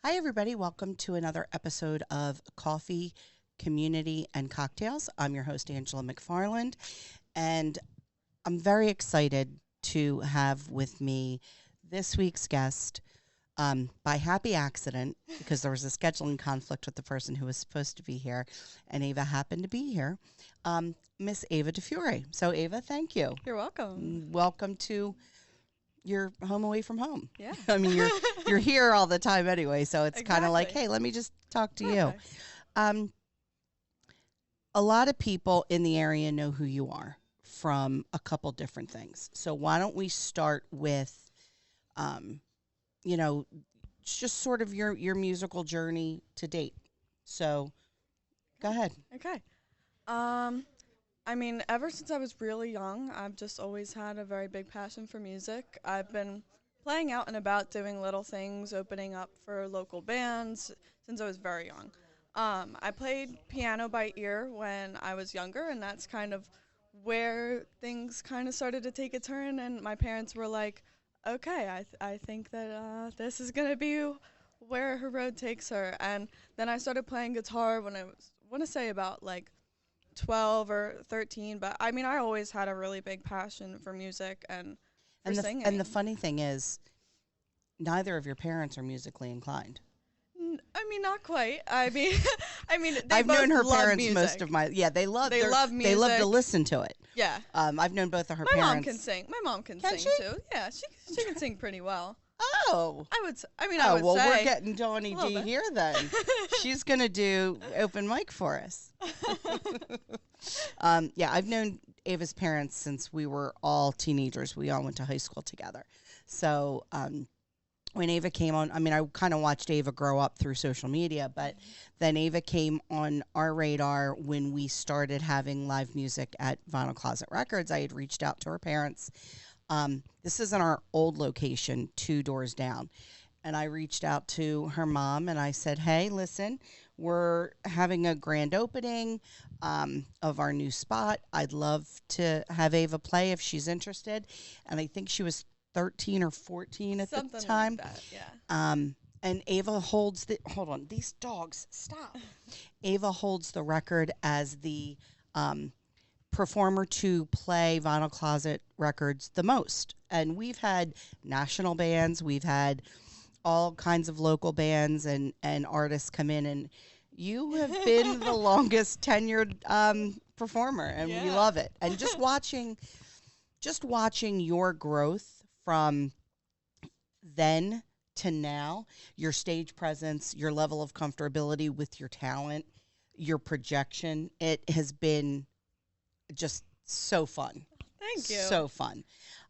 Hi, everybody. Welcome to another episode of Coffee, Community, and Cocktails. I'm your host, Angela McFarland, and I'm very excited to have with me this week's guest by happy accident, because there was a scheduling conflict with the person who was supposed to be here, and Ava happened to be here, Miss Ava DiFiore. So, Ava, thank you. You're welcome. Welcome to your home away from home. Yeah. I mean, you're here all the time anyway, so it's kind of like, Exactly. hey, let me just talk to you. Perfect. Um, a lot of people in the area know who you are from a couple different things. So why don't we start with, um, you know, just sort of your musical journey to date. So go ahead. Okay. Ever since I was really young, I've just always had a very big passion for music. I've been playing out and about, doing little things, opening up for local bands since I was very young. I played piano by ear when I was younger, and that's kind of where things kind of started to take a turn. And my parents were like, "Okay, I think that this is gonna be where her road takes her." And then I started playing guitar when I was, want to say about like 12 or 13. But I mean, I always had a really big passion for music and for singing. And the funny thing is, neither of your parents are musically inclined. Not quite. They I've both known her love parents music. most of my they love They love they love to music. listen to it. Yeah. I've known both of her My parents. mom can sing. My mom can Can sing she? too. Yeah, she can sing pretty well. Oh. I would. I would Well, say. we're getting Donnie a little D bit. here then. She's gonna do open mic for us. Yeah, I've known Ava's parents since we were all teenagers. We all went to high school together. So when Ava came on, I mean, I kind of watched Ava grow up through social media, but then Ava came on our radar when we started having live music at Vinyl Closet Records. I had reached out to her parents. This is in our old location, 2 doors down. And I reached out to her mom and I said, hey, listen, we're having a grand opening of our new spot. I'd love to have Ava play if she's interested. And I think she was 13 or 14 at Something the time. like that. Yeah. And Ava holds hold on, these dogs, stop. Ava holds the record as the performer to play Vinyl Closet Records the most. And we've had national bands, we've had all kinds of local bands and artists come in, and you have been the longest tenured performer, and we Yeah. love it. And just watching your growth from then to now, your stage presence, your level of comfortability with your talent, your projection, it has been just so fun. Thank you. So fun.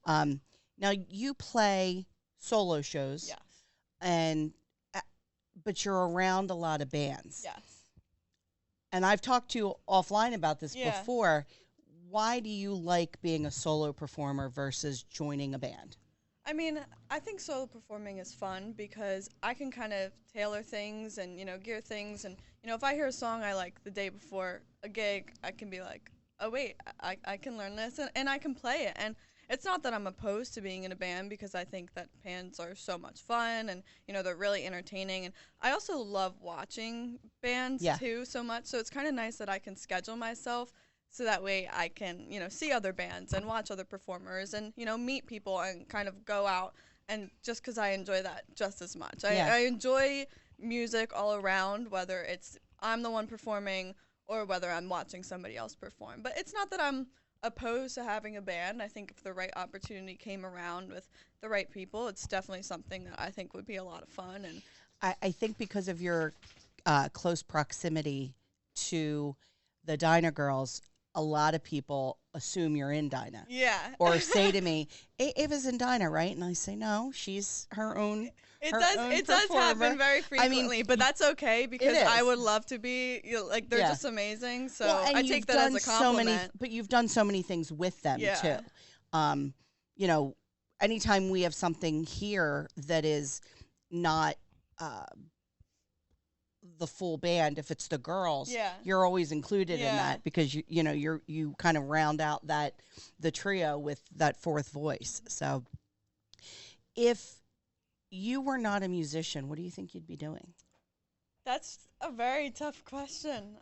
Now you play solo shows, Yes. and but you're around a lot of bands. Yes. And I've talked to you offline about this Yeah. before. Why do you like being a solo performer versus joining a band? I think solo performing is fun because I can kind of tailor things and, gear things. And, if I hear a song I like the day before a gig, I can be like, oh, wait, I can learn this and I can play it. And it's not that I'm opposed to being in a band because I think that bands are so much fun and, they're really entertaining. And I also love watching bands, Yeah. too, so much. So it's kind of nice that I can schedule myself so that way I can, see other bands and watch other performers and, meet people and kind of go out. And just because I enjoy that just as much. Yeah. I enjoy music all around, whether it's I'm the one performing or whether I'm watching somebody else perform. But it's not that I'm opposed to having a band. I think if the right opportunity came around with the right people, it's definitely something that I think would be a lot of fun. And I think because of your close proximity to the Dinah girls, a lot of people assume you're in Dinah. yeah. Or say to me, Ava's in Dinah, right? And I say, no, she's her own. It her does. own It does performer. happen very frequently, but that's okay because is. I would love to be. They're Yeah. just amazing. So Well, and I you've take that as done a compliment. but you've done so many things with them Yeah. too. You know, anytime we have something here that is not the full band, if it's the girls, Yeah. you're always included in Yeah. that because you kind of round out the trio with that fourth voice. So if you were not a musician, what do you think you'd be doing? That's a very tough question.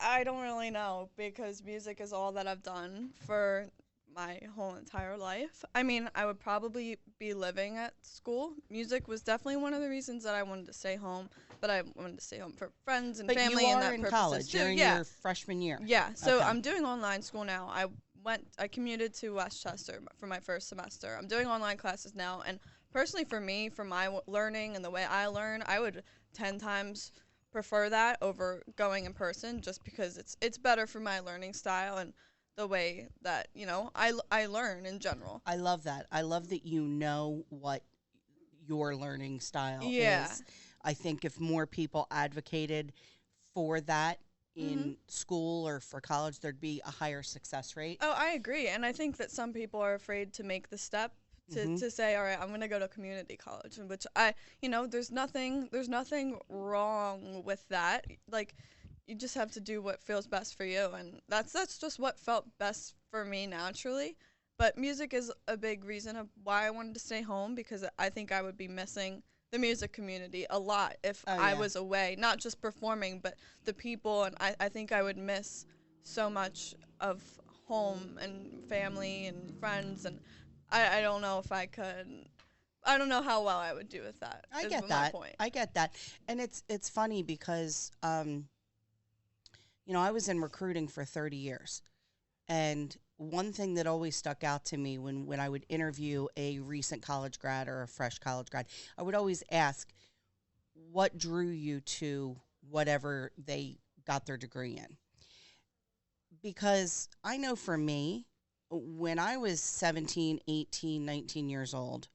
I don't really know because music is all that I've done for my whole entire life. I mean, I would probably be living at school. Music was definitely one of the reasons that I wanted to stay home, but I wanted to stay home for friends and But family you and are that in purposes college. too. You're in Yeah. your freshman year. Yeah, so Okay. I'm doing online school now. I commuted to Westchester for my first semester. I'm doing online classes now, and personally for me, for my learning and the way I learn, I would 10 times prefer that over going in person just because it's better for my learning style and the way that, I learn in general. I love that. I love that you know what your learning style Yeah. is. I think if more people advocated for that Mhm. in school or for college, there'd be a higher success rate. Oh, I agree. And I think that some people are afraid to make the step Mhm. to say, all right, I'm going to go to community college, in which there's nothing wrong with that. Like, you just have to do what feels best for you. And that's just what felt best for me naturally. But music is a big reason of why I wanted to stay home because I think I would be missing the music community a lot if Oh, I yeah. was away, not just performing, but the people. And I think I would miss so much of home and family and friends, and I don't know if I could. I don't know how well I would do with that. I Is get my that. point. I get that. And it's funny because I was in recruiting for 30 years. And one thing that always stuck out to me when I would interview a recent college grad or a fresh college grad, I would always ask, what drew you to whatever they got their degree in? Because I know for me, when I was 17, 18, 19 years old,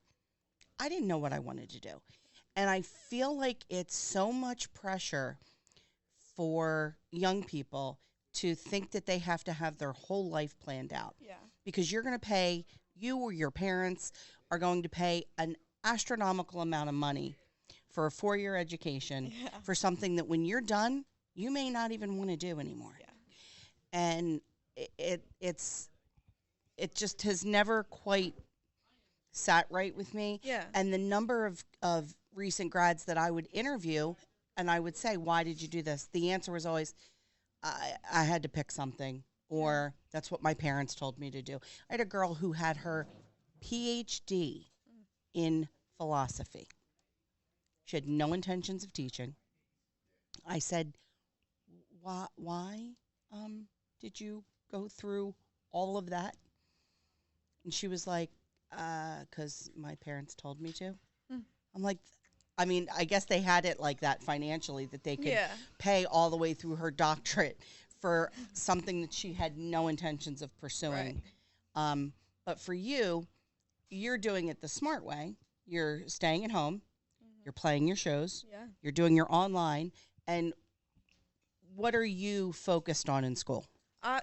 I didn't know what I wanted to do. And I feel like it's so much pressure for young people to think that they have to have their whole life planned out Yeah. because you or your parents are going to pay an astronomical amount of money for a 4-year education Yeah. for something that when you're done, you may not even want to do anymore. Yeah. And it just has never quite sat right with me. Yeah. And the number of recent grads that I would interview and I would say, why did you do this? The answer was always, I had to pick something, or that's what my parents told me to do. I had a girl who had her PhD in philosophy. She had no intentions of teaching. I said, why did you go through all of that? And she was like, because my parents told me to. Mm. I'm like, I mean, I guess they had it like that financially that they could Yeah. pay all the way through her doctorate for something that she had no intentions of pursuing. Right. But for you, you're doing it the smart way. You're staying at home. You're playing your shows. Yeah. You're doing your online. And what are you focused on in school?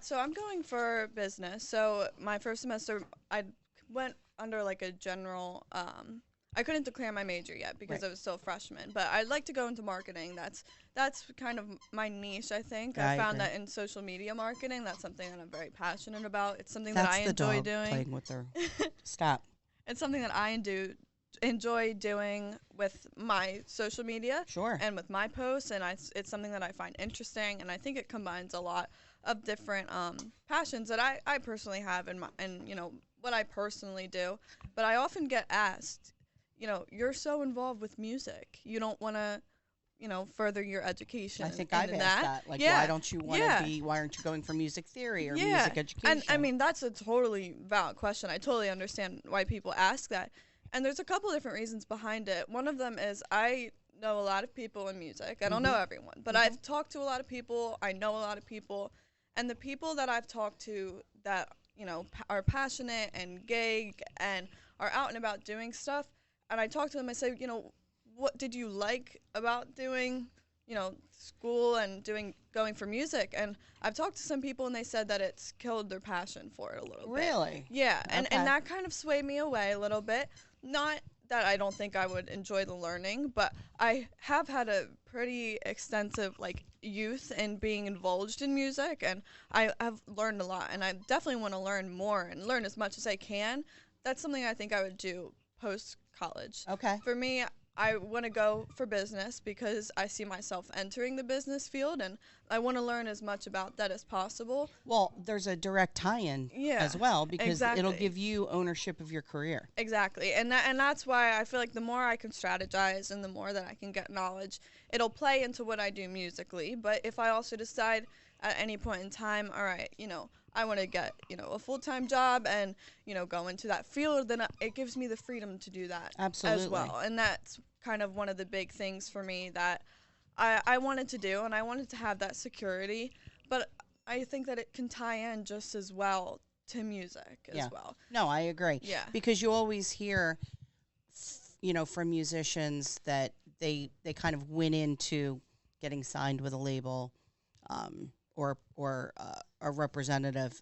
So I'm going for business. So my first semester, I went under like a general. I couldn't declare my major yet because Right. I was still a freshman. But I'd like to go into marketing. That's kind of my niche. I think I I found agree. that in social media marketing. That's something that I'm very passionate about. It's something That's that I the enjoy dog doing. playing with her. Stop. It's something that I enjoy doing with my social media Sure. and with my posts, and it's something that I find interesting, and I think it combines a lot of different passions that I personally have and what I personally do. But I often get asked, you're so involved with music, you don't want to further your education. I think in I've asked that. Like, Yeah. why don't you want to Yeah. why aren't you going for music theory or Yeah, music education? and I mean that's a totally valid question. I totally understand why people ask that, and there's a couple different reasons behind it. One of them is I know a lot of people in music. I don't know everyone, but I've talked to a lot of people. I know a lot of people, and the people that I've talked to that are passionate and gay and are out and about doing stuff, and I talk to them. I say, what did you like about doing school and going for music? And I've talked to some people and they said that it's killed their passion for it a little bit. Really? Yeah, and Okay. that kind of swayed me away a little bit. Not that I don't think I would enjoy the learning, but I have had a pretty extensive youth and being indulged in music, and I have learned a lot, and I definitely want to learn more and learn as much as I can. That's something I think I would do post college. Okay. For me, I want to go for business because I see myself entering the business field, and I want to learn as much about that as possible. Well, there's a direct tie-in Yeah, as well because it'll exactly. give you ownership of your career. Exactly. And that's why I feel like the more I can strategize and the more that I can get knowledge, it'll play into what I do musically. But if I also decide at any point in time, all right, I want to get, a full-time job and, go into that field, then it gives me the freedom to do that Absolutely. as well. And that's kind of one of the big things for me that I wanted to do, and I wanted to have that security. But I think that it can tie in just as well to music as well. No, I agree. Yeah. Because you always hear, from musicians that they kind of went into getting signed with a label, or a representative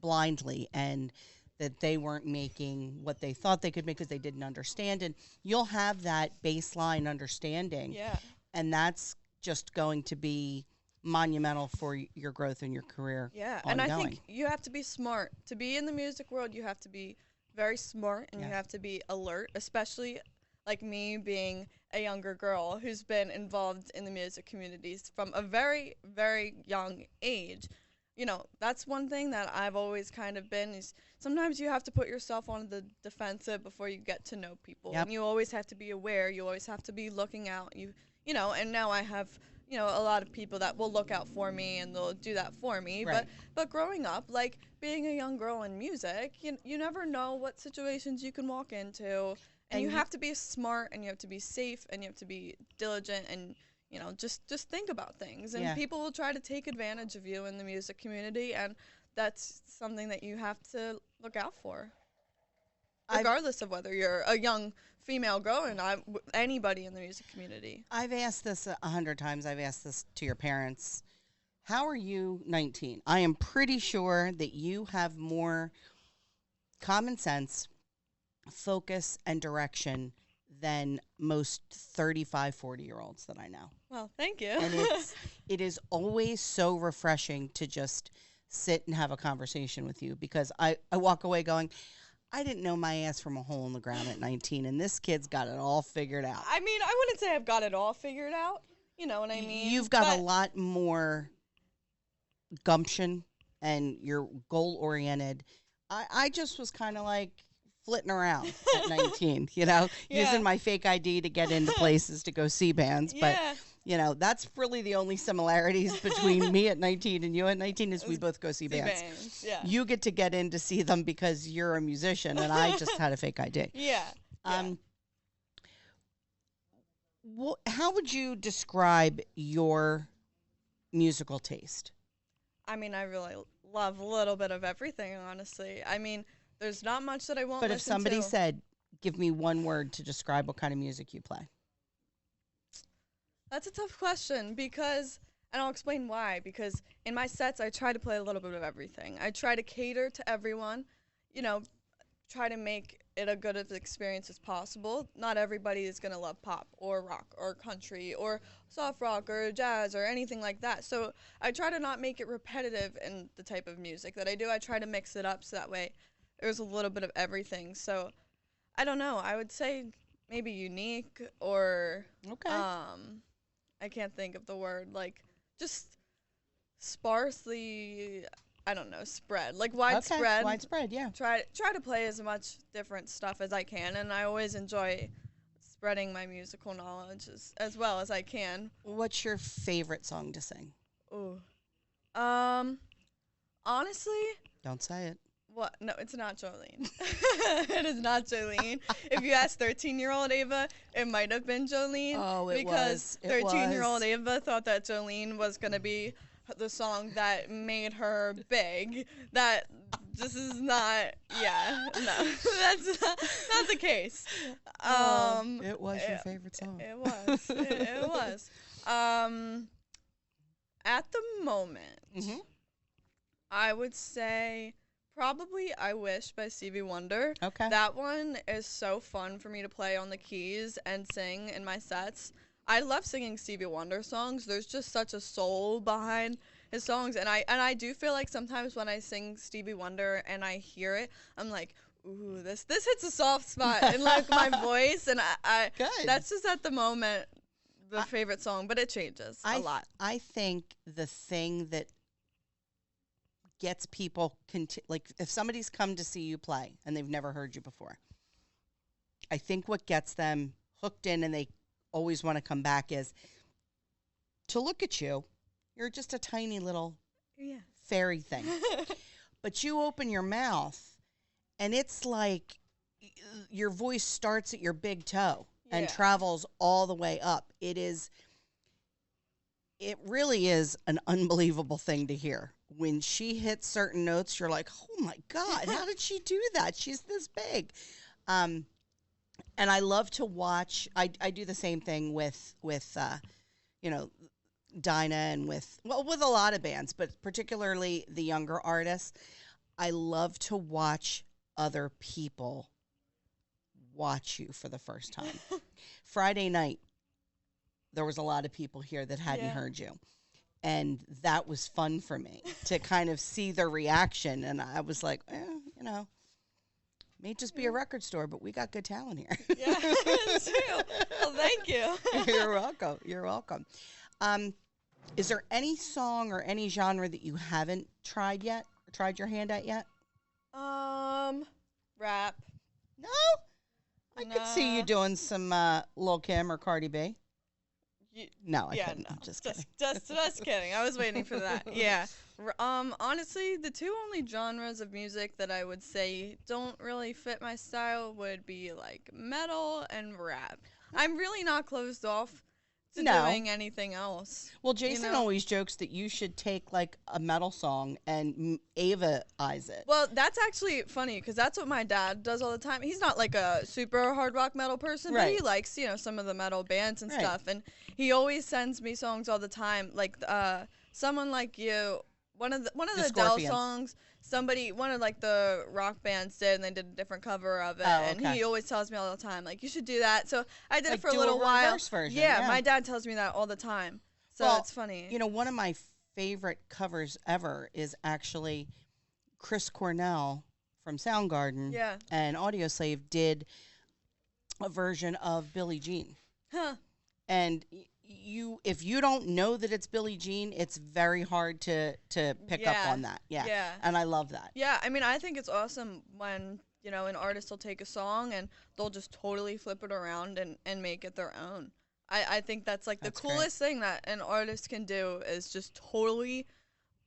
blindly, and that they weren't making what they thought they could make because they didn't understand. And you'll have that baseline understanding. Yeah. And that's just going to be monumental for your growth in your career. Yeah, ongoing. and I think you have to be smart. To be in the music world, you have to be very smart and you have to be alert, especially like me being a younger girl who's been involved in the music communities from a very, very young age. That's one thing that I've always kind of been is sometimes you have to put yourself on the defensive before you get to know people. Yep. And you always have to be aware. You always have to be looking out. And now I have a lot of people that will look out for me and they'll do that for me. Right. But growing up, like being a young girl in music, you never know what situations you can walk into. And you have to be smart and you have to be safe and you have to be diligent and, just think about things. And people will try to take advantage of you in the music community. And that's something that you have to look out for, regardless of whether you're a young female girl or not, anybody in the music community. I've asked this 100 times. I've asked this to your parents. How are you 19? I am pretty sure that you have more common sense, focus, and direction than most 35, 40-year-olds that I know. Well, thank you. And it is always so refreshing to just sit and have a conversation with you because I walk away going, I didn't know my ass from a hole in the ground at 19, and this kid's got it all figured out. I mean, I wouldn't say I've got it all figured out. You know what I mean? You've got a lot more gumption, and you're goal-oriented. I just was kind of like flitting around at 19, using my fake ID to get into places to go see bands. Yeah. But, that's really the only similarities between me at 19 and you at 19 is we both go see bands. Yeah. You get to get in to see them because you're a musician, and I just had a fake ID. Yeah. How would you describe your musical taste? I mean, I really love a little bit of everything, honestly. I mean, there's not much that I won't listen to. But if somebody said, give me one word to describe what kind of music you play. That's a tough question and I'll explain why, because in my sets, I try to play a little bit of everything. I try to cater to everyone, try to make it a good of experience as possible. Not everybody is going to love pop or rock or country or soft rock or jazz or anything like that. So I try to not make it repetitive in the type of music that I do. I try to mix it up so that way there's a little bit of everything. So I don't know. I would say maybe unique or I can't think of the word, like just sparsely, I don't know, spread, like widespread. Okay. Widespread, yeah. Try to play as much different stuff as I can, and I always enjoy spreading my musical knowledge as well as I can. What's your favorite song to sing? Ooh. Honestly. Don't say it. What? No, it's not Jolene. It is not Jolene. If you ask 13-year-old Ava, it might have been Jolene. Oh, it because was. 13-year-old Ava thought that Jolene was going to be the song that made her big. That this is not, no. That's not the case. It was your favorite song. It was. It was. At the moment, I would say probably I Wish by Stevie Wonder. Okay. That one is so fun for me to play on the keys and sing in my sets. I love singing Stevie Wonder songs. There's just such a soul behind his songs, and I do feel like sometimes when I sing Stevie Wonder and I hear it, I'm like, Ooh, this hits a soft spot in like my voice, and I Good. that's just at the moment the favorite song, but it changes a lot. I think the thing that gets people like if somebody's come to see you play and they've never heard you before, I think what gets them hooked in and they always want to come back is to look at you. You're just a tiny little fairy thing. But you open your mouth and it's like your voice starts at your big toe and travels all the way up. It really is an unbelievable thing to hear. When she hits certain notes, you're like, oh my God, how did she do that? She's this big. And I love to watch, I do the same thing with Dinah and with a lot of bands, but particularly the younger artists. I love to watch other people watch you for the first time. Friday night, there was a lot of people here that hadn't heard you. And that was fun for me to kind of see their reaction. And I was like, may just be a record store, but we got good talent here. Yeah, it's true. Well, thank you. You're welcome. You're welcome. Is there any song or any genre that you haven't tried yet or tried your hand at yet? Rap. No? I could see you doing some Lil' Kim or Cardi B. No, I couldn't. No. I'm just kidding. Just kidding. I was waiting for that. Yeah. Honestly, the two only genres of music that I would say don't really fit my style would be like metal and rap. I'm really not closed off to doing anything else. Well, Jason always jokes that you should take like a metal song and Ava-ize it. Well, that's actually funny because that's what my dad does all the time. He's not like a super hard rock metal person, but he likes, some of the metal bands and stuff. And he always sends me songs all the time. Like Someone Like You, one of the Adele songs, one of like the rock bands did, and they did a different cover of it. And he always tells me all the time, like, you should do that. So I did it for a little while. Version, yeah, my dad tells me that all the time. So it's funny. One of my favorite covers ever is actually Chris Cornell from Soundgarden and Audioslave did a version of Billie Jean. Huh. And if you don't know that it's Billie Jean, it's very hard to pick up on that. Yeah. And I love that. Yeah, I mean, I think it's awesome when, an artist will take a song and they'll just totally flip it around and make it their own. I think that's like the coolest thing that an artist can do is just totally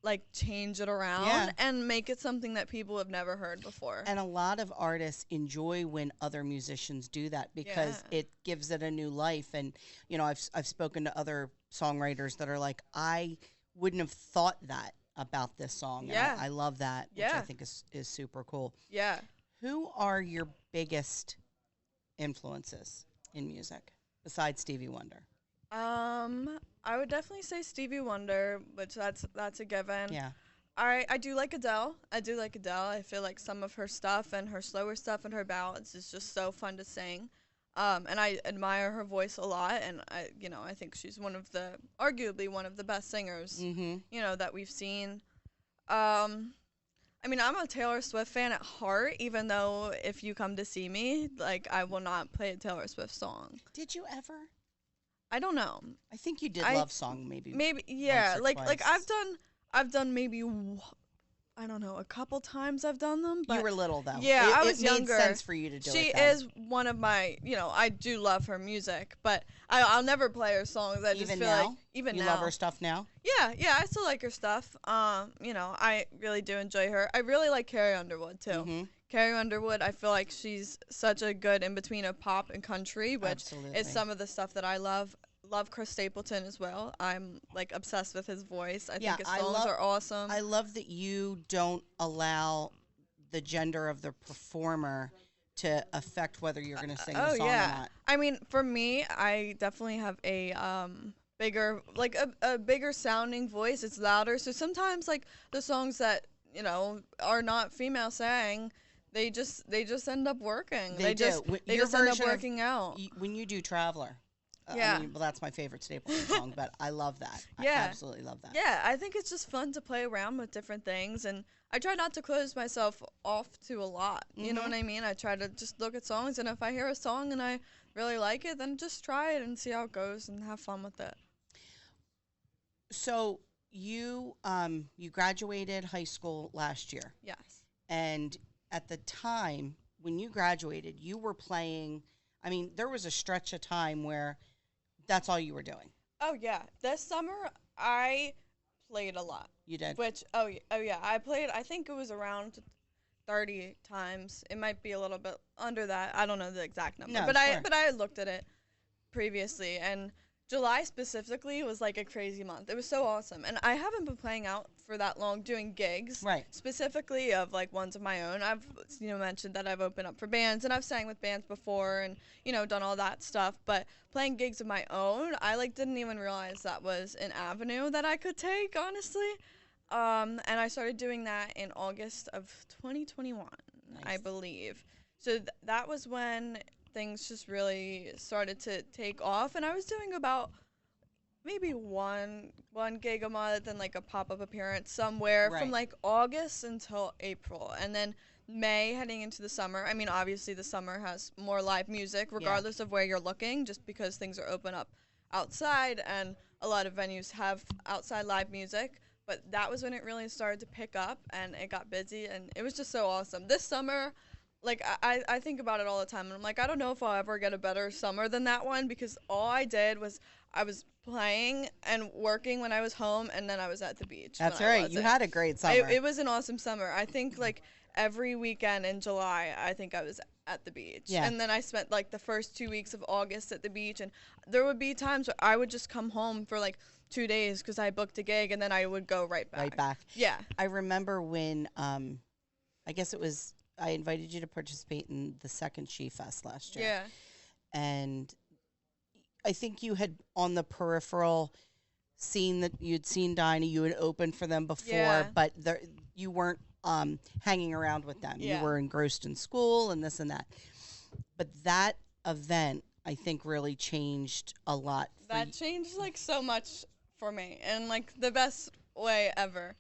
like change it around and make it something that people have never heard before. And a lot of artists enjoy when other musicians do that because it gives it a new life. And, I've spoken to other songwriters that are like, I wouldn't have thought that about this song. And I love that, which I think is super cool. Yeah. Who are your biggest influences in music besides Stevie Wonder? I would definitely say Stevie Wonder, which that's a given. Yeah. I do like Adele. I feel like some of her stuff and her slower stuff and her ballads is just so fun to sing. And I admire her voice a lot, and I think she's arguably one of the best singers, that we've seen. I mean, I'm a Taylor Swift fan at heart, even though if you come to see me, like, I will not play a Taylor Swift song. Did you ever? I don't know. I think you did Love Song maybe. Maybe like I've done maybe I don't know, a couple times I've done them, but you were little though. Yeah, I was younger. It made sense for you to do it. She is one of my, I do love her music, but I'll never play her songs. I just feel like even now. You love her stuff now? Yeah, I still like her stuff. I really do enjoy her. I really like Carrie Underwood too. Mm-hmm. Carrie Underwood, I feel like she's such a good in between of pop and country, which is some of the stuff that I love. Love Chris Stapleton as well. I'm like obsessed with his voice. I think his songs are awesome. I love that you don't allow the gender of the performer to affect whether you're going to sing the song or not. I mean, for me, I definitely have a bigger, like a bigger sounding voice. It's louder. So sometimes like the songs that, are not female sang, they just end up working. They just end up working out. When you do Traveler, Yeah. I mean, well, that's my favorite Stapleton song, but I love that. I Yeah. absolutely love that. Yeah, I think it's just fun to play around with different things, and I try not to close myself off to a lot. You know what I mean? I try to just look at songs, and if I hear a song and I really like it, then just try it and see how it goes and have fun with it. So you graduated high school last year, Yes. and at the time when you graduated, you were playing. I mean, there was a stretch of time where that's all you were doing. Oh yeah, this summer I played a lot. You did. Which oh yeah, I played. I think it was around 30 times. It might be a little bit under that. I don't know the exact number, No, but sure. I looked at it previously, and July specifically was like a crazy month. It was so awesome, and I haven't been playing out for that long doing gigs, Right. specifically of like ones of my own. I've mentioned that I've opened up for bands, and I've sang with bands before, and done all that stuff. But playing gigs of my own, I like didn't even realize that was an avenue that I could take, honestly. And I started doing that in August of 2021, Nice. I believe. So that was when things just really started to take off, and I was doing about maybe one gig a month and like a pop-up appearance somewhere Right. from like August until April, and then May heading into the summer. I mean, obviously the summer has more live music regardless of where you're looking, just because things are open up outside and a lot of venues have outside live music. But that was when it really started to pick up and it got busy, and it was just so awesome. This summer, like, I think about it all the time, and I'm like, I don't know if I'll ever get a better summer than that one, because all I did was I was playing and working when I was home, and then I was at the beach. That's when I right. You wasn't. had a great summer. It was an awesome summer. I think, like, every weekend in July, I think I was at the beach. Yeah. And then I spent, like, the first 2 weeks of August at the beach, and there would be times where I would just come home for, like, 2 days because I booked a gig, and then I would go right back. Right back. Yeah. I remember when I guess it was I invited you to participate in the second She Fest last year. Yeah. And I think you had on the peripheral seen that you'd seen Dinah, you had opened for them before, Yeah. but you weren't hanging around with them. Yeah. You were engrossed in school and this and that. But that event, I think, really changed a lot. That changed, like, so much for me in, like, the best way ever.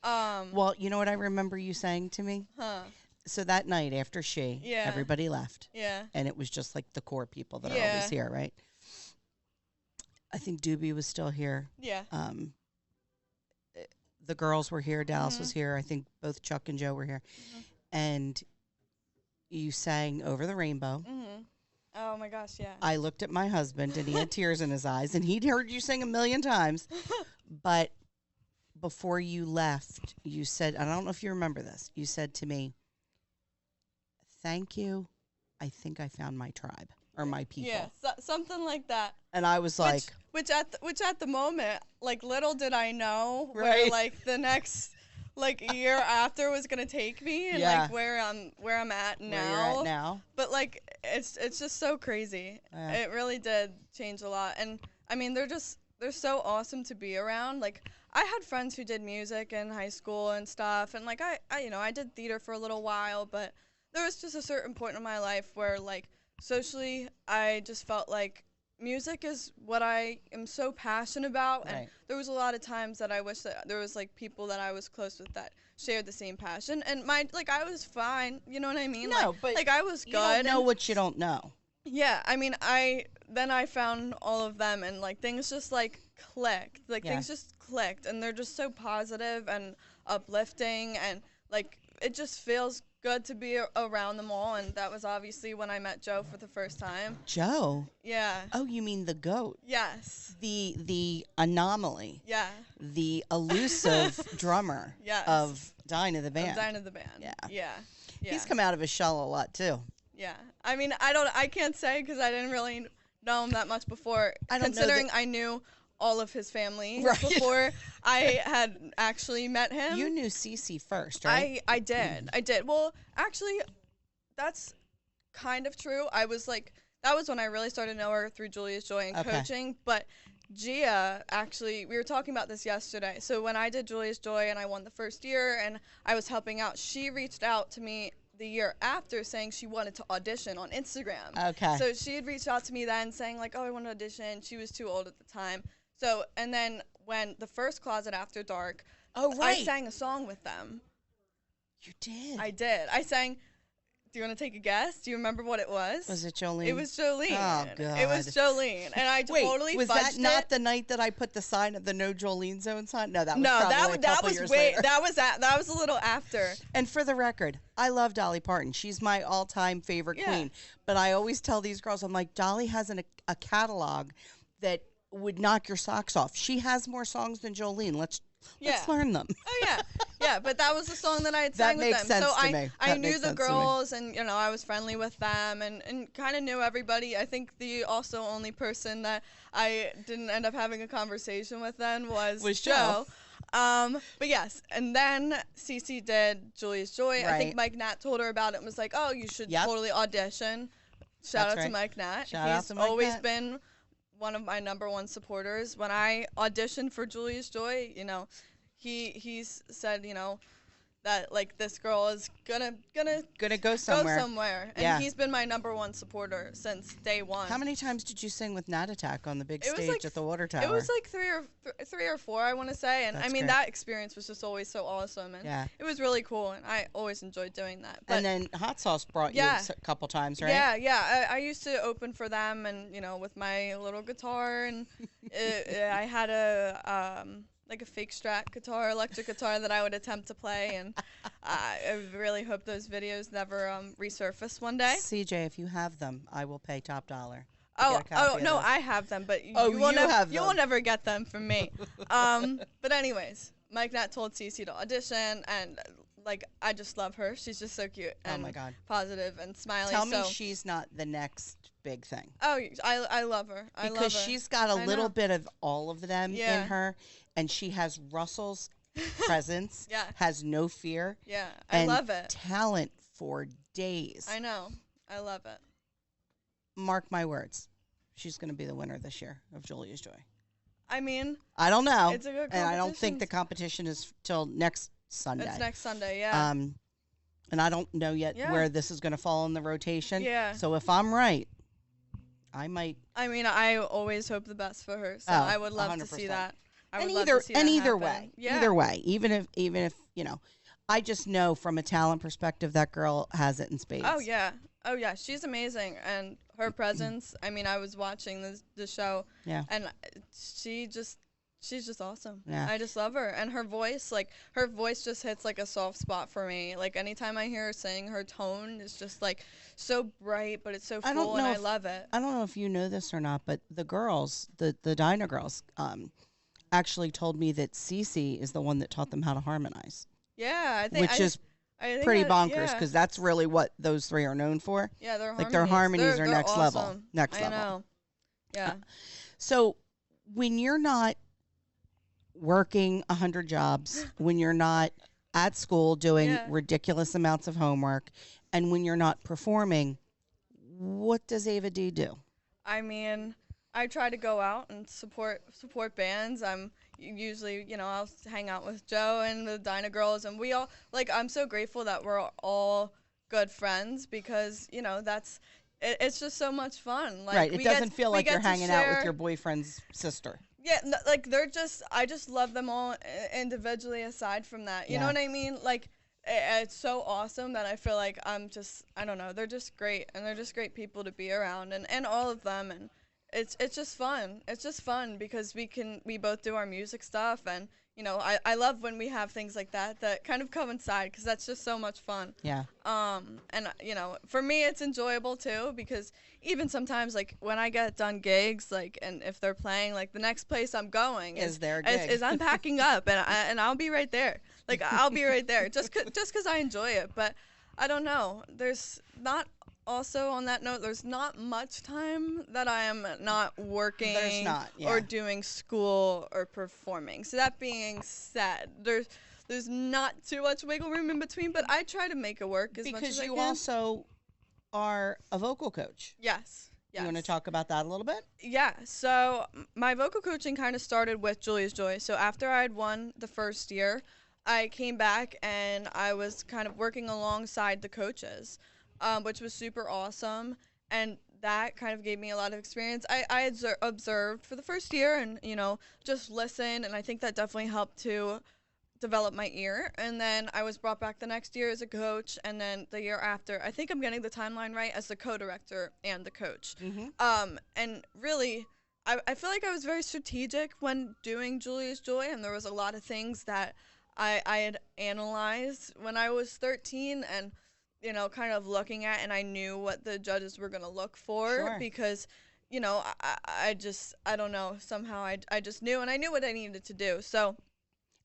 Well, you know what I remember you saying to me? Huh. So that night after Yeah. everybody left. Yeah. And it was just like the core people that are Yeah. always here, right? I think Doobie was still here. Yeah. The girls were here. Dallas Mhm. was here. I think both Chuck and Joe were here. Mhm. And you sang Over the Rainbow. Mhm. Oh my gosh, yeah. I looked at my husband and he had tears in his eyes, and he'd heard you sing a million times. But before you left, you said, I don't know if you remember this, you said to me, "Thank you. I think I found my tribe or my people." Yeah, something like that. And I was like, Which at the moment, like, little did I know where, Right. like, the next, like, year after was gonna take me, and Yeah. like where I'm at now. where you're at now. But, like, it's just so crazy. Yeah. It really did change a lot, and I mean, they're so awesome to be around. Like, I had friends who did music in high school and stuff, and like I did theater for a little while, but there was just a certain point in my life where, like, socially, I just felt like music is what I am so passionate about, and Right. there was a lot of times that I wish that there was, like, people that I was close with that shared the same passion, and I was fine, you know what I mean? No, like, but like, I was good. You don't know and- what you don't know. yeah, I mean, I found all of them, and, like, things just, like, clicked. Like, Yeah. things just clicked, and they're just so positive and uplifting, and, like, it just feels good to be around them all, and that was obviously when I met Joe for the first time. Joe? Yeah. Oh, you mean the goat. Yes. The anomaly. Yeah. The elusive drummer Yes. of Dinah the band. Dinah the band. Yeah. Yeah. Yeah. He's come out of his shell a lot too. Yeah. I mean, I can't say because I didn't really know him that much before, I don't know considering that- I knew all of his family Right. before I had actually met him. You knew Cece first, right? I did. Well, actually, that's kind of true. I was like, that was when I really started to know her through Julia's Joy and Okay. coaching. But Gia, actually, we were talking about this yesterday. So when I did Julia's Joy and I won the first year and I was helping out, she reached out to me the year after saying she wanted to audition on Instagram. Okay. So she had reached out to me then saying like, oh, I want to audition. She was too old at the time. So, and then when the first Closet After Dark, Oh, I right. sang a song with them. You did. I did. I sang. Do you want to take a guess? Do you remember what it was? Was it Jolene? It was Jolene. Oh, God. It was Jolene. And I Wait, totally was fudged that not it. the night that I put the sign of the No Jolene Zone sign? No, that was No, probably a that couple was years way later. that was a little after. And for the record, I love Dolly Parton. She's my all-time favorite queen. But I always tell these girls, I'm like, Dolly has a catalog that would knock your socks off. She has more songs than Jolene. Let's learn them. Oh yeah, yeah. But that was the song that I had sang with them. Makes sense So to me. I That knew makes the sense to me. girls, and I was friendly with them, and kind of knew everybody. I think the also only person that I didn't end up having a conversation with then was Joe. But yes, and then Cece did Julia's Joy. I think Mike Nat told her about it and was like, "Oh, you should totally audition." Shout out to Mike Nat. He's always been one of my #1 supporters. When I auditioned for Julia's Joy, he's said, that like this girl is gonna go somewhere. And he's been my #1 supporter since day one. How many times did you sing with Nat Attack on the big stage at the Water Tower? It was like three or four, I want to say. And That's I mean, great. that experience was just always so awesome. And it was really cool. And I always enjoyed doing that. But and then Hot Sauce brought you a couple times, right? Yeah. I used to open for them, and with my little guitar, and I had like a fake Strat guitar, electric guitar that I would attempt to play, and I really hope those videos never resurface one day. CJ, if you have them, I will pay top dollar. Oh no, I have them, but you will never get them from me. But anyways, Mike Nat told Cece to audition, and like I just love her. She's just so cute and positive and smiley. Tell me she's not the next big thing. Oh, I love her. Because she's got a little bit of all of them in her, and she has Russell's presence, has no fear. Yeah, I love it. Talent for days. I know. I love it. Mark my words. She's going to be the winner this year of Julia's Joy. I mean, I don't know. It's a good competition. And I don't think the competition is till next Sunday. It's next Sunday, yeah. And I don't know yet where this is going to fall in the rotation. Yeah. So if I'm right, I might. I mean, I always hope the best for her. So I would love 100%. To see that. Either way, even if I just know from a talent perspective that girl has it in spades. Oh yeah, she's amazing, and her presence. I mean, I was watching the show, and she's just awesome. Yeah. I just love her, and her voice just hits like a soft spot for me. Like anytime I hear her sing, her tone is just like so bright, but it's so full, and I love it. I don't know if you know this or not, but the girls, the Dinah girls, actually told me that Cece is the one that taught them how to harmonize. Yeah, I think which is pretty bonkers because that's really what those three are known for. Yeah, their harmonies are next awesome. level. Next level. I know. Yeah. So when you're not working 100 jobs, when you're not at school doing ridiculous amounts of homework, and when you're not performing, what does Ava D do? I mean, I try to go out and support bands. I'm usually, I'll hang out with Joe and the Dinah girls, and we all I'm so grateful that we're all good friends because it's just so much fun. Like, it doesn't feel like you're hanging out with your boyfriend's sister. Yeah, I just love them all individually. Aside from that, you know what I mean? Like, it's so awesome that I feel like I don't know, they're just great, and they're just great people to be around, and all of them, and it's just fun. It's just fun because we both do our music stuff, and I love when we have things like that kind of coincide because that's just so much fun. Yeah. And for me it's enjoyable too because even sometimes like when I get done gigs and if they're playing the next place I'm going is their gig. Is I'm packing up and I'll be right there. I'll be right there just cause I enjoy it. But I don't know. There's not. Also, on that note, there's not much time that I am not working or doing school or performing. So that being said, there's not too much wiggle room in between, but I try to make it work as much as I can. Because you also are a vocal coach. Yes. You want to talk about that a little bit? Yeah. So my vocal coaching kind of started with Julia's Joy. So after I had won the first year, I came back and I was kind of working alongside the coaches, which was super awesome. And that kind of gave me a lot of experience. I had observed for the first year and, just listened. And I think that definitely helped to develop my ear. And then I was brought back the next year as a coach. And then the year after, I think I'm getting the timeline right, as the co-director and the coach. And really, I feel like I was very strategic when doing Julia's Joy. And there was a lot of things that I had analyzed when I was 13 and, kind of looking at, and I knew what the judges were going to look for Sure. because, I don't know, somehow I just knew, and I knew what I needed to do. So,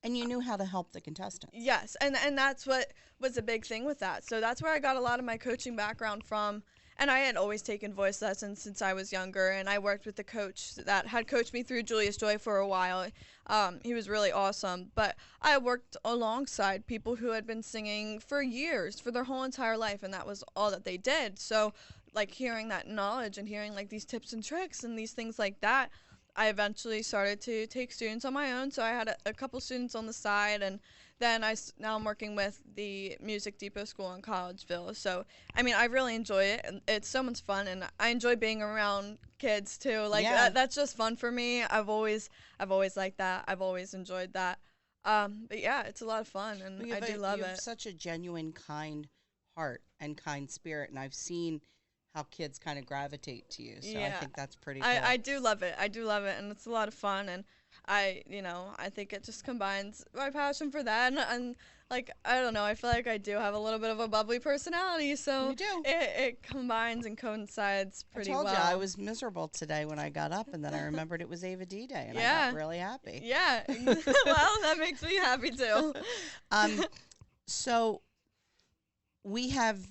And you knew how to help the contestants. yes, and that's what was a big thing with that. So that's where I got a lot of my coaching background from. And I had always taken voice lessons since I was younger, and I worked with the coach that had coached me through Julia's Joy for a while. He was really awesome. But I worked alongside people who had been singing for years, for their whole entire life, and that was all that they did. So, like, hearing that knowledge and hearing, like, these tips and tricks and these things like that, I eventually started to take students on my own. So I had a couple students on the side, and then now I'm working with the Music Depot School in Collegeville. So I mean, I really enjoy it, and it's so much fun, and I enjoy being around kids too. Like Yeah. that's just fun for me. I've always liked that. I've always enjoyed that. But yeah, it's a lot of fun, and I do love you have it. such a genuine, kind heart and kind spirit, and I've seen how kids kind of gravitate to you. So I Yeah. think that's pretty cool. I do love it. I do love it, and it's a lot of fun. And I think it just combines my passion for that, and like, I don't know, I feel like I do have a little bit of a bubbly personality, so You do. it combines and coincides pretty I told well. you I was miserable today when I got up, and then I remembered it was Ava D Day, and I Yeah. got really happy. Yeah. Well, that makes me happy too. So we have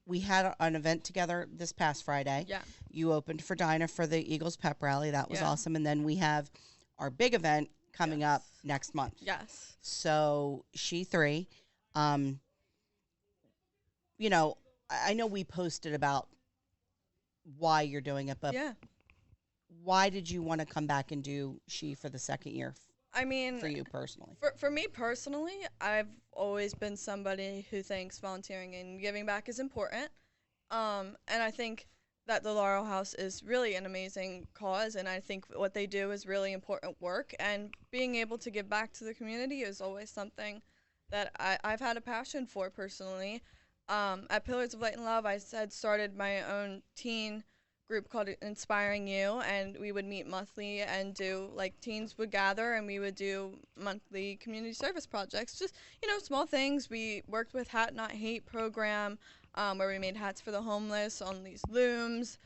we had an event together this past Friday. Yeah. You opened for Dinah for the Eagles pep rally. That was Yeah. awesome. And then we have our big event coming up Yes. next month. Yes. So She 3, um, I know we posted about why you're doing it, but Yeah. why did you want to come back and do She for the second year I mean, for you personally? For me personally, I've always been somebody who thinks volunteering and giving back is important. And I think that the Laurel House is really an amazing cause, and I think what they do is really important work. And being able to give back to the community is always something that I've had a passion for personally. At Pillars of Light and Love, I had started my own teen group called Inspiring You, and we would meet monthly and do, like, teens would gather and we would do monthly community service projects, just, small things. We worked with Hat Not Hate program, where we made hats for the homeless on these looms.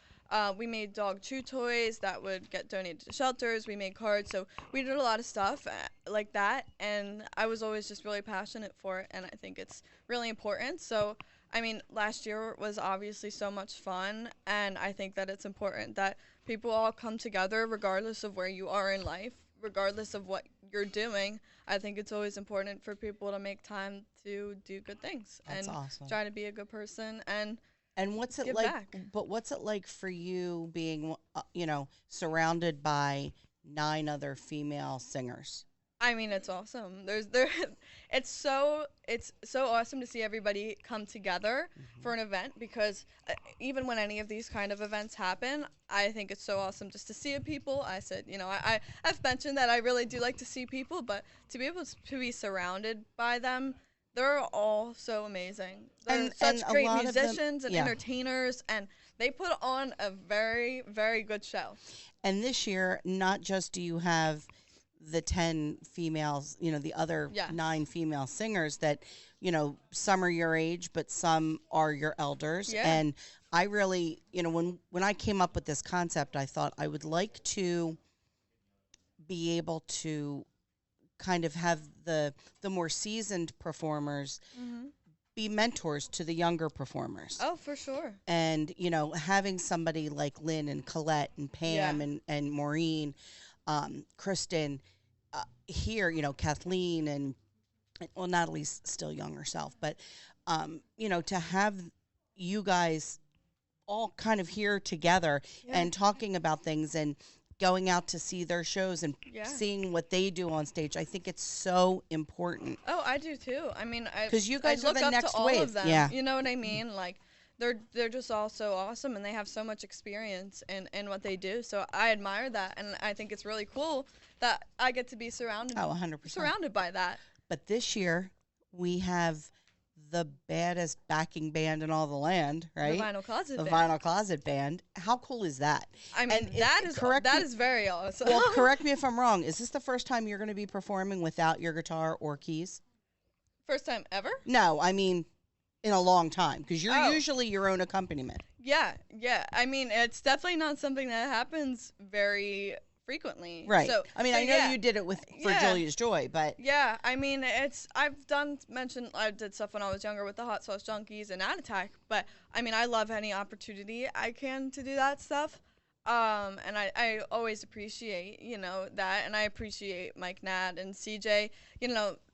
We made dog chew toys that would get donated to shelters. We made cards. So we did a lot of stuff like that, and I was always just really passionate for it, and I think it's really important. So I mean, last year was obviously so much fun, and I think that it's important that people all come together regardless of where you are in life, regardless of what you're doing. I think it's always important for people to make time to do good things That's and awesome. try to be a good person and And what's it give like? back. But what's it like for you being, surrounded by 9 other female singers? I mean, it's awesome. It's so awesome to see everybody come together for an event because even when any of these kind of events happen, I think it's so awesome just to see people. I said, I've mentioned that I really do like to see people, but to be able to be surrounded by them, they're all so amazing. They're And such a great lot of them- musicians and yeah. entertainers, and they put on a very, very good show. And this year, not just do you have the 10 females, the other Yes. 9 female singers that, some are your age, but some are your elders. Yeah. And I really, when I came up with this concept, I thought I would like to be able to kind of have the more seasoned performers be mentors to the younger performers. Oh, for sure. And, having somebody like Lynn and Colette and Pam Yeah. and Maureen, Kristen, here, Kathleen and, well, Natalie's still young herself, but, to have you guys all kind of here together Yeah. and talking about things and going out to see their shows and Yeah. seeing what they do on stage. I think it's so important. Oh, I do too. I mean, Because you guys I are look the up next to all wave. of them. Yeah. You know what I mean? Like they're just all so awesome, and they have so much experience in what they do. So I admire that, and I think it's really cool that I get to be surrounded. Oh, 100%. Surrounded by that. But this year, we have the baddest backing band in all the land, right? The Vinyl Closet The Band. Vinyl Closet Band. How cool is that? I mean, And that is very awesome. Well, correct me if I'm wrong. Is this the first time you're going to be performing without your guitar or keys? First time ever? No, I mean in a long time, because you're Oh. usually your own accompaniment. Yeah. I mean, it's definitely not something that happens very frequently. Right. So, I mean, so I know yeah. you did it for Yeah. Julia's Joy, but Yeah, I mean, I did stuff when I was younger with the Hot Sauce Junkies and Ad Attack, but I mean, I love any opportunity I can to do that stuff. And I always appreciate, that, and I appreciate Mike Nat and CJ,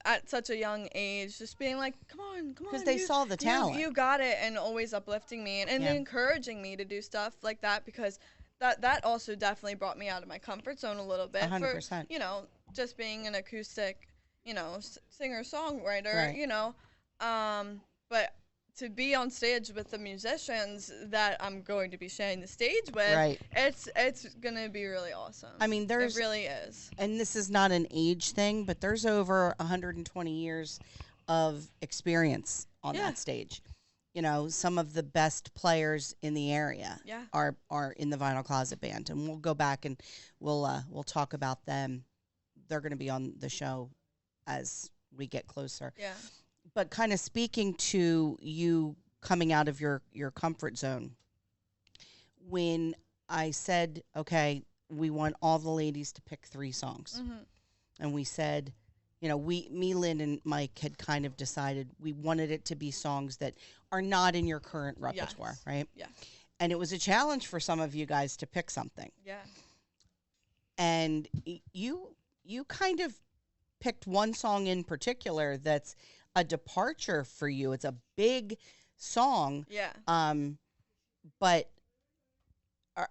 at such a young age, just being like, come on. because they saw the talent. You got it, and always uplifting me and Yeah. encouraging me to do stuff like that, because that also definitely brought me out of my comfort zone a little bit. 100%. For, just being an acoustic, singer-songwriter, Right. but to be on stage with the musicians that I'm going to be sharing the stage with, Right. it's going to be really awesome. I mean, it really is. And this is not an age thing, but there's over 120 years of experience on Yeah. that stage. Some of the best players in the area Yeah. are in the Vinyl Closet Band, and we'll go back and we'll talk about them. They're going to be on the show as we get closer. Yeah. But kind of speaking to you coming out of your comfort zone, when I said, okay, we want all the ladies to pick 3 songs, Mm-hmm. and we said, me, Lynn, and Mike had kind of decided we wanted it to be songs that are not in your current repertoire, Yes. right? Yeah. And it was a challenge for some of you guys to pick something. Yeah. And you kind of picked one song in particular that's a departure for you. It's a big song. Yeah. But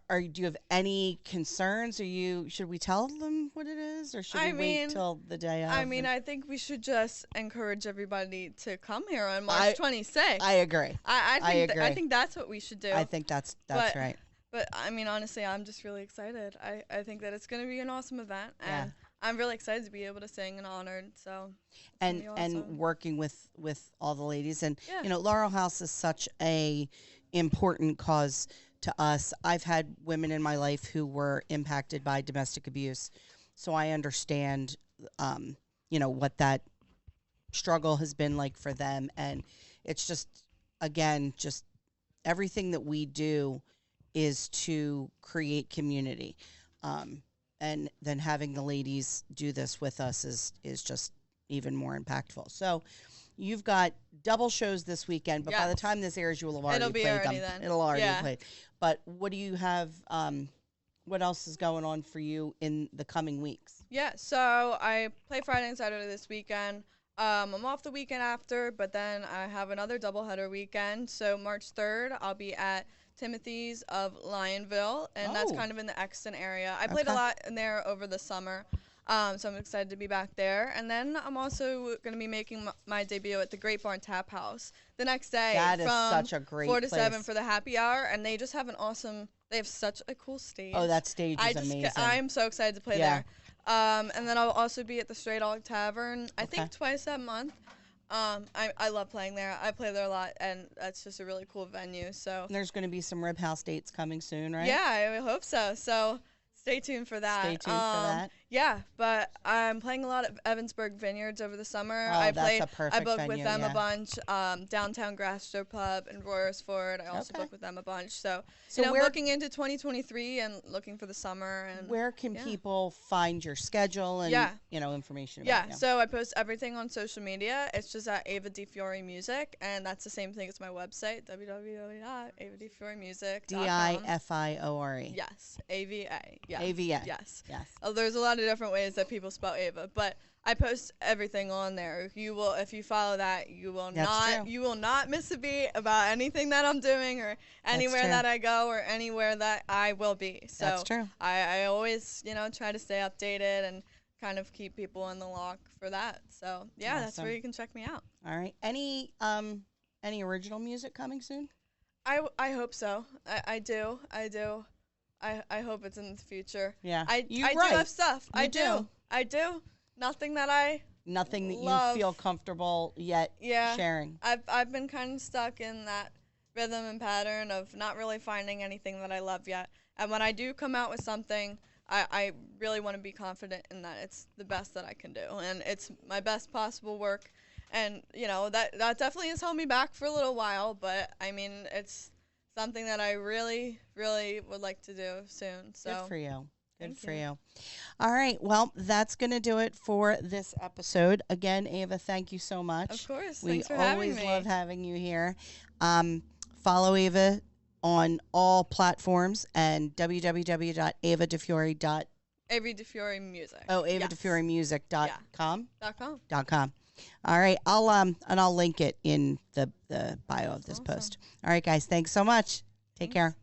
do you have any concerns? Should we tell them what it is, or should we wait till the day of? I think we should just encourage everybody to come here on March 26th. I agree. I agree. I think that's what we should do. I think that's But- right. But I mean, honestly, I'm just really excited. I think that it's going to be an awesome event, and Yeah. I'm really excited to be able to sing and honored. So, it's And gonna be awesome. working with all the ladies, and Yeah. Laurel House is such a important cause to us. I've had women in my life who were impacted by domestic abuse, so I understand what that struggle has been like for them. And it's just everything that we do is to create community, and then having the ladies do this with us is just even more impactful. So you've got double shows this weekend, but by the Yes. time this airs, you will have already It'll be played already them. then. It'll already Yeah. be played. But what do you have? What else is going on for you in the coming weeks? Yeah, so I play Friday and Saturday this weekend. I'm off the weekend after, but then I have another doubleheader weekend. So March 3rd, I'll be at Timothy's of Lionville, and that's Oh. kind of in the Exton area. I played Okay. a lot in there over the summer, so I'm excited to be back there. And then I'm also going to be making my debut at the Great Barn Tap House the next day. That is from such a great 4 to 7 place. for the happy hour, and they just have they have such a cool stage. Oh, that stage is amazing. I'm so excited to play Yeah. there. And then I'll also be at the Stray Dog Tavern, I Okay. think twice that month. I love playing there. I play there a lot, and that's just a really cool venue. So And there's going to be some Rib House dates coming soon, right? yeah, I hope so. So stay tuned for that. Stay tuned for that. Yeah, but I'm playing a lot at Evansburg Vineyards over the summer. Oh, that's a perfect I booked venue, with them yeah. a bunch. Downtown Grasstow Pub in Royersford. I also Okay. booked with them a bunch. So So where- looking into 2023 and looking for the summer. And Where can yeah. people find your schedule and Yeah. information Yeah, about you? so I post everything on social media. It's just at Ava DiFiore Music, and that's the same thing as my website, www.avadiFioremusic.com. DIFIORE. Yes, AVA. Yeah. AVA. Yes. Yes. There's a lot of different ways that people spell Ava, but I post everything on there. If you follow that, you will not miss a beat about anything that I'm doing or anywhere that I go or anywhere that I will be. So That's true. I always, try to stay updated and kind of keep people in the lock for that. So yeah, that's where you can check me out. All right. Any original music coming soon? I hope so. I do. I hope it's in the future. Yeah. I do have stuff. I do. Nothing that you feel comfortable yet sharing. I've been kind of stuck in that rhythm and pattern of not really finding anything that I love yet. And when I do come out with something, I really want to be confident in that it's the best that I can do and it's my best possible work. And that definitely has held me back for a little while, but I mean it's something that I really, really would like to do soon. So good for you. Good for you. All right. Well, that's going to do it for this episode. Again, Ava, thank you so much. Of course. We Thanks for having always me. love having you here. Follow Ava on all platforms and www.avadifiore. Ava DiFiore Music. Oh, avadifioremusic.com. .com. All right. I'll link it in the bio of this post. All right, guys. Thanks so much. Take care.